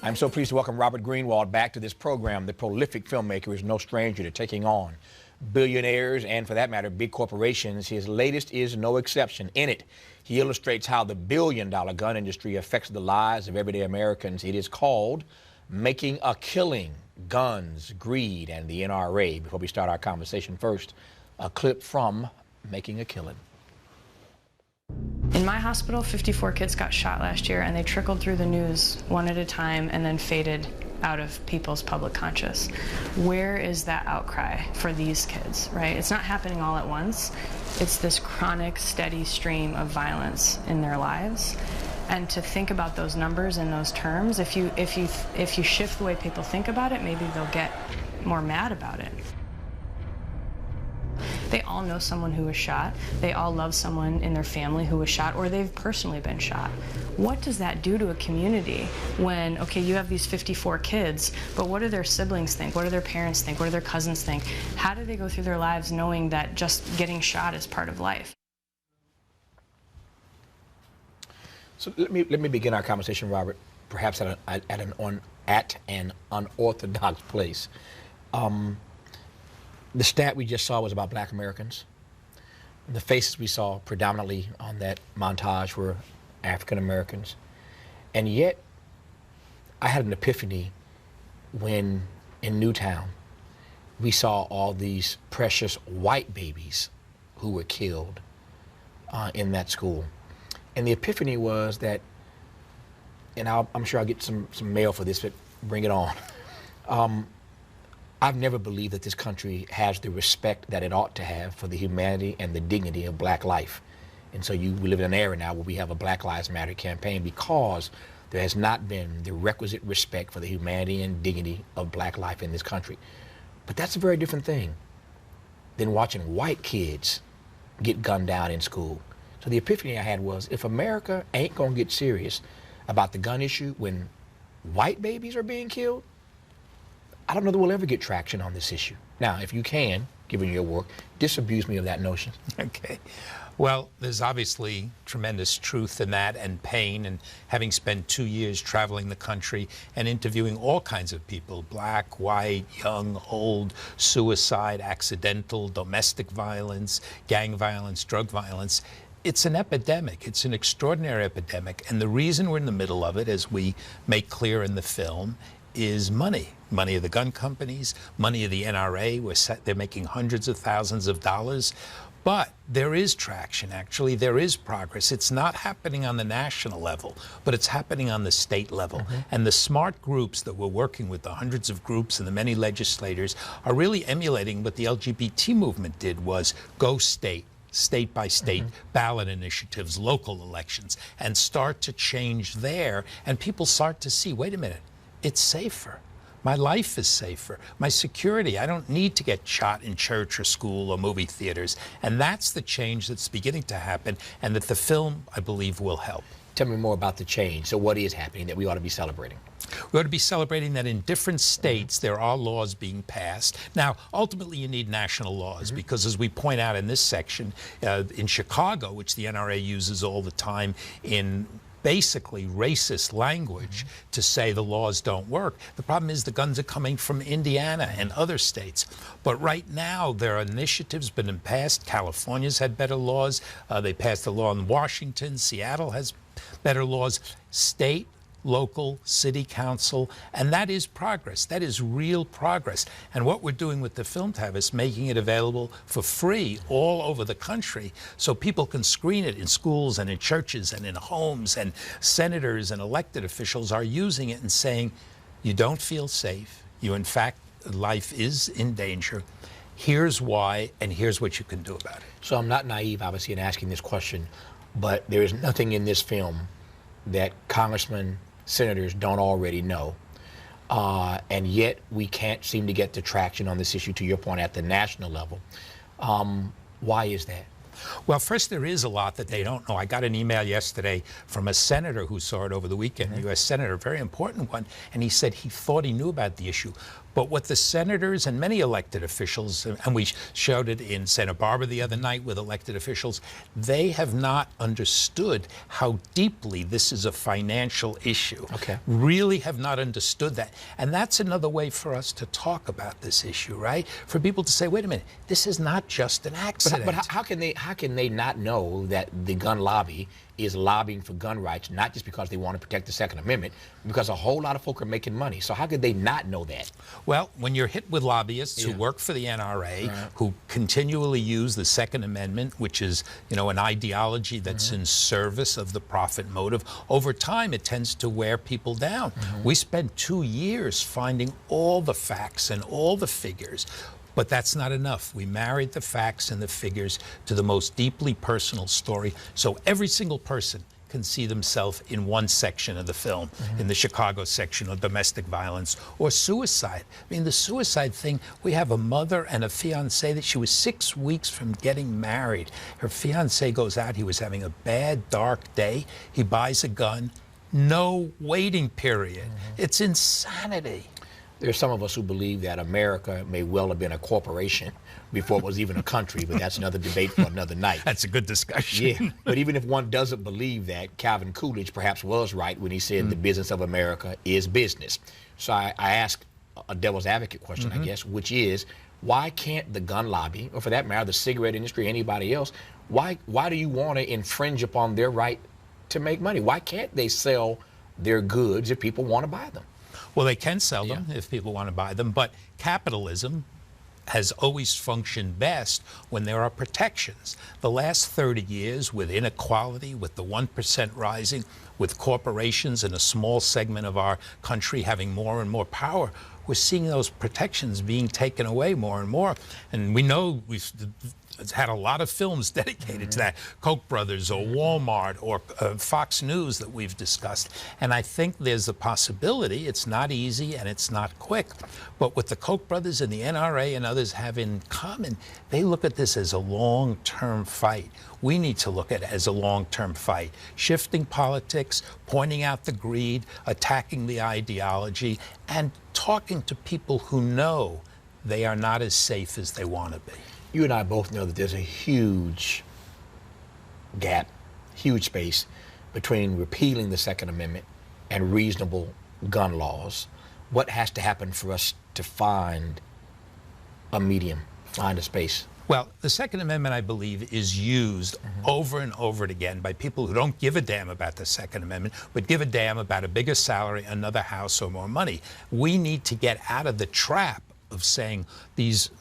I'm so pleased to welcome Robert Greenwald back to this program. The prolific filmmaker is no stranger to taking on billionaires and, for that matter, big corporations. His latest is no exception. In it, he illustrates how the billion-dollar gun industry affects the lives of everyday Americans. It is called Making a Killing: Guns, Greed, and the NRA. Before we start our conversation, first, a clip from Making a Killing. In my hospital, 54 kids got shot last year, and they trickled through the news one at a time and then faded out of people's public conscious. Where is that outcry for these kids, right? It's not happening all at once. It's this chronic, steady stream of violence in their lives. And to think about those numbers in those terms, if you shift the way people think about it, maybe they'll get more mad about it. They all know someone who was shot. They all love someone in their family who was shot, or they've personally been shot. What does that do to a community when, okay, you have these 54 kids, but what do their siblings think? What do their parents think? What do their cousins think? How do they go through their lives knowing that just getting shot is part of life? So let me begin our conversation, Robert, perhaps at an unorthodox place. The stat we just saw was about Black Americans. The faces we saw predominantly on that montage were African Americans. And yet, I had an epiphany when in Newtown, we saw all these precious white babies who were killed in that school. And the epiphany was that, and I'm sure I'll get some mail for this, but bring it on. I've never believed that this country has the respect that it ought to have for the humanity and the dignity of Black life. And so we live in an era now where we have a Black Lives Matter campaign because there has not been the requisite respect for the humanity and dignity of Black life in this country. But that's a very different thing than watching white kids get gunned down in school. So the epiphany I had was, if America ain't gonna get serious about the gun issue when white babies are being killed, I don't know that we'll ever get traction on this issue. Now, if you can, given your work, disabuse me of that notion. Okay. Well, there's obviously tremendous truth in that, and pain, and having spent 2 years traveling the country and interviewing all kinds of people, Black, white, young, old, suicide, accidental, domestic violence, gang violence, drug violence. It's an epidemic. It's an extraordinary epidemic. And the reason we're in the middle of it, as we make clear in the film, is money. Money of the gun companies, money of the NRA. They're making hundreds of thousands of dollars. But there is traction, actually. There is progress. It's not happening on the national level, but it's happening on the state level. Mm-hmm. And the smart groups that we're working with, the hundreds of groups and the many legislators, are really emulating what the LGBT movement did, was go state by state, ballot initiatives, local elections, and start to change there. And people start to see, wait a minute, it's safer. My life is safer. My security, I don't need to get shot in church or school or movie theaters. And that's the change that's beginning to happen, and that the film, I believe, will help. Tell me more about the change. So what is happening that we ought to be celebrating? We ought to be celebrating that in different states there are laws being passed. Now, ultimately you need national laws because, as we point out in this section, in Chicago, which the NRA uses all the time in basically racist language to say the laws don't work. The problem is the guns are coming from Indiana and other states. But right now there are initiatives been passed. California's had better laws. They passed a law in Washington. Seattle has better laws. State, local, city council, and that is progress. That is real progress. And what we're doing with the film, Tavis, making it available for free all over the country so people can screen it in schools and in churches and in homes, and senators and elected officials are using it and saying, you don't feel safe. You, in fact, life is in danger. Here's why, and here's what you can do about it. So I'm not naive, obviously, in asking this question, but there is nothing in this film that congressmen, senators don't already know. And yet we can't seem to get the traction on this issue, to your point, at the national level. Why is that? Well, first, there is a lot that they don't know. I got an email yesterday from a senator who saw it over the weekend, a U.S. senator, a very important one, and he said he thought he knew about the issue. But what the senators and many elected officials, and we showed it in Santa Barbara the other night with elected officials, they have not understood how deeply this is a financial issue. Okay. Really have not understood that. And that's another way for us to talk about this issue, right? For people to say, wait a minute, this is not just an accident. But how can they not know that the gun lobby is lobbying for gun rights, not just because they want to protect the Second Amendment, because a whole lot of folk are making money. So how could they not know that? Well, when you're hit with lobbyists who work for the NRA, who continually use the Second Amendment, which is, an ideology that's in service of the profit motive, over time it tends to wear people down. We spent 2 years finding all the facts and all the figures. But that's not enough. We married the facts and the figures to the most deeply personal story, so every single person can see themselves in one section of the film, in the Chicago section, or domestic violence, or suicide. I mean, the suicide thing, we have a mother and a fiancé that she was 6 weeks from getting married. Her fiancé goes out, he was having a bad, dark day. He buys a gun, no waiting period. It's insanity. There's some of us who believe that America may well have been a corporation before it was even a country, but that's another debate for another night. That's a good discussion. Yeah, but even if one doesn't believe that, Calvin Coolidge perhaps was right when he said the business of America is business. So I ask a devil's advocate question, I guess, which is, why can't the gun lobby, or for that matter, the cigarette industry, anybody else, why do you want to infringe upon their right to make money? Why can't they sell their goods if people want to buy them? Well, they can sell them if people want to buy them, but capitalism has always functioned best when there are protections. The last 30 years, with inequality, with the 1% rising, with corporations in a small segment of our country having more and more power, we're seeing those protections being taken away more and more. And we know we've had a lot of films dedicated to that, Koch brothers or Walmart or Fox News that we've discussed. And I think there's a possibility, it's not easy and it's not quick, but what the Koch brothers and the NRA and others have in common, they look at this as a long-term fight. We need to look at it as a long-term fight, shifting politics, pointing out the greed, attacking the ideology, and talking to people who know they are not as safe as they want to be. You and I both know that there's a huge gap, huge space between repealing the Second Amendment and reasonable gun laws. What has to happen for us to find a medium, find a space? Well, the Second Amendment, I believe, is used over and over again by people who don't give a damn about the Second Amendment, but give a damn about a bigger salary, another house, or more money. We need to get out of the trap of saying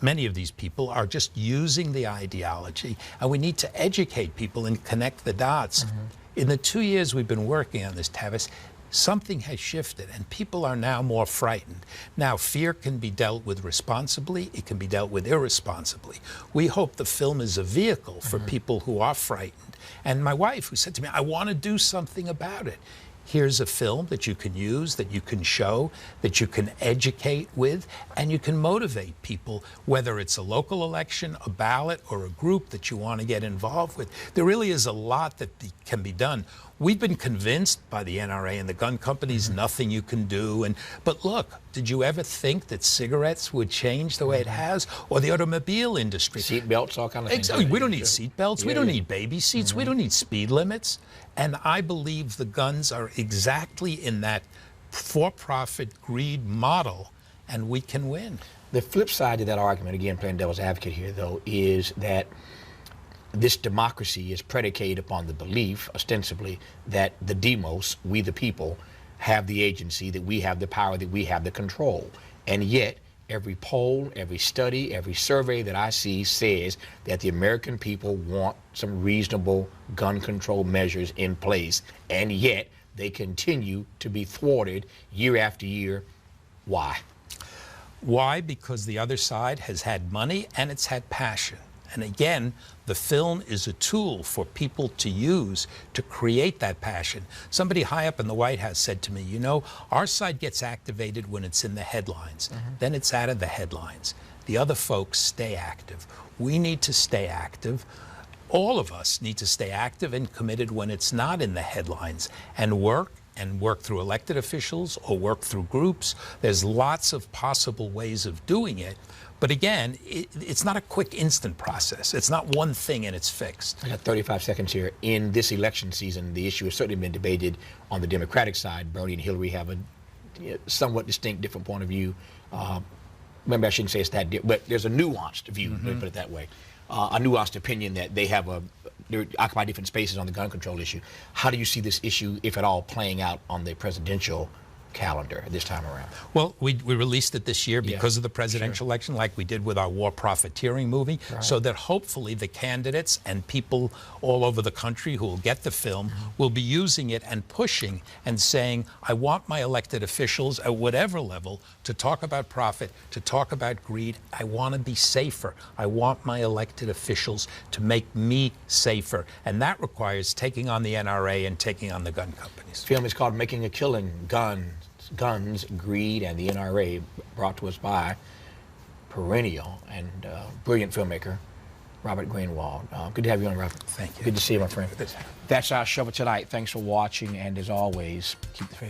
many of these people are just using the ideology, and we need to educate people and connect the dots. In the 2 years we've been working on this, Tavis, something has shifted, and people are now more frightened. Now, fear can be dealt with responsibly, it can be dealt with irresponsibly. We hope the film is a vehicle for people who are frightened. And my wife, who said to me, I want to do something about it. Here's a film that you can use, that you can show, that you can educate with, and you can motivate people, whether it's a local election, a ballot, or a group that you want to get involved with. There really is a lot that can be done. We've been convinced by the NRA and the gun companies, nothing you can do. But look, did you ever think that cigarettes would change the way it has? Or the automobile industry? Seat belts, all kind of things. Exactly. We don't need seat belts. We don't need baby seats. We don't need speed limits. And I believe the guns are exactly in that for-profit greed model, and we can win. The flip side to that argument, again, playing devil's advocate here, though, is that this democracy is predicated upon the belief, ostensibly, that the demos, we the people, have the agency, that we have the power, that we have the control. And yet, every poll, every study, every survey that I see says that the American people want some reasonable gun control measures in place, and yet they continue to be thwarted year after year. Why? Why? Because the other side has had money and it's had passion. And again, the film is a tool for people to use to create that passion. Somebody high up in the White House said to me, you know, our side gets activated when it's in the headlines. Then it's out of the headlines. The other folks stay active. We need to stay active. All of us need to stay active and committed when it's not in the headlines, and work and work through elected officials or work through groups. There's lots of possible ways of doing it. But again, it's not a quick, instant process. It's not one thing and it's fixed. I got 35 seconds here. In this election season, the issue has certainly been debated on the Democratic side. Bernie and Hillary have a somewhat distinct, different point of view. Maybe I shouldn't say it's that different, but there's a nuanced view, let me put it that way. A nuanced opinion that they occupy different spaces on the gun control issue. How do you see this issue, if at all, playing out on the presidential calendar this time around? Well, we released it this year because of the presidential election, like we did with our war profiteering movie, so that hopefully the candidates and people all over the country who will get the film will be using it and pushing and saying, I want my elected officials at whatever level to talk about profit, to talk about greed. I want to be safer. I want my elected officials to make me safer. And that requires taking on the NRA and taking on the gun companies. The film is called Making a Killing, Guns, Greed, and the NRA, brought to us by perennial and brilliant filmmaker Robert Greenwald. Good to have you on, Robert. Thank you. Good to see you, my friend. That's our show for tonight. Thanks for watching, and as always, keep the faith.